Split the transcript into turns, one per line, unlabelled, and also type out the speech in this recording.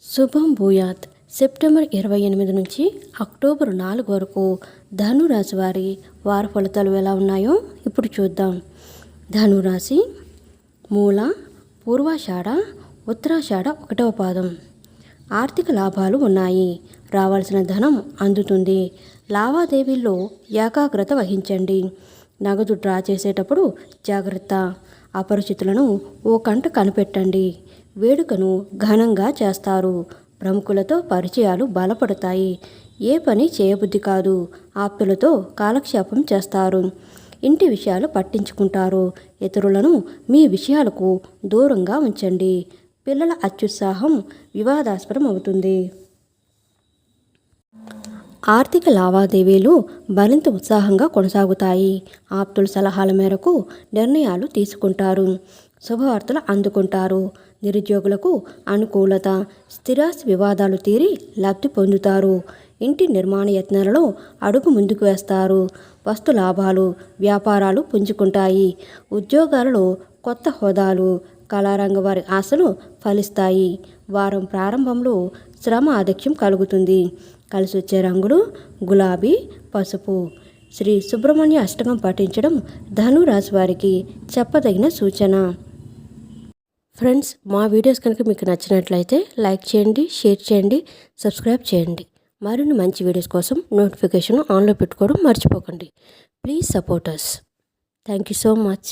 శుభం భూయాత్. సెప్టెంబర్ 28 నుంచి అక్టోబర్ 4 వరకు ధనురాశి వారి వార ఫలితాలు ఎలా ఉన్నాయో ఇప్పుడు చూద్దాం. ధనురాశి మూల, పూర్వాషాఢ, ఉత్తరాషాఢ 1వ పాదం. ఆర్థిక లాభాలు ఉన్నాయి. రావాల్సిన ధనం అందుతుంది. లావాదేవీల్లో ఏకాగ్రత వహించండి. నగదు డ్రా చేసేటప్పుడు జాగ్రత్త. అపరిచితులను ఓ కంట కనిపెట్టండి. వేడుకను ఘనంగా చేస్తారు. ప్రముఖులతో పరిచయాలు బలపడతాయి. ఏ పని చేయబుద్ధి కాదు. ఆప్తులతో కాలక్షేపం చేస్తారు. ఇంటి విషయాలు పట్టించుకుంటారు. ఇతరులను మీ విషయాలకు దూరంగా ఉంచండి. పిల్లల అత్యుత్సాహం వివాదాస్పదం అవుతుంది. ఆర్థిక లావాదేవీలు మరింత ఉత్సాహంగా కొనసాగుతాయి. ఆప్తుల సలహాల మేరకు నిర్ణయాలు తీసుకుంటారు. శుభవార్తలు అందుకుంటారు. నిరుద్యోగులకు అనుకూలత. స్థిరాస్తి వివాదాలు తీరి లబ్ధి పొందుతారు. ఇంటి నిర్మాణ యత్నాలలో అడుగు ముందుకు వేస్తారు. వస్తు లాభాలు, వ్యాపారాలు పుంజుకుంటాయి. ఉద్యోగాలలో కొత్త హోదాలు, కళారంగ వారి ఆశలు ఫలిస్తాయి. వారం ప్రారంభంలో శ్రమ ఆధిక్యం కలుగుతుంది. కలిసి వచ్చే రంగులు గులాబీ, పసుపు. శ్రీ సుబ్రహ్మణ్య అష్టకం పఠించడం ధనురాశి వారికి చెప్పదగిన సూచన. ఫ్రెండ్స్, మా వీడియోస్ కనుక మీకు నచ్చినట్లయితే లైక్ చేయండి, షేర్ చేయండి, సబ్స్క్రైబ్ చేయండి. మరిన్ని మంచి వీడియోస్ కోసం నోటిఫికేషన్ ఆన్లో పెట్టుకోవడం మర్చిపోకండి. Please support us. Thank you so much.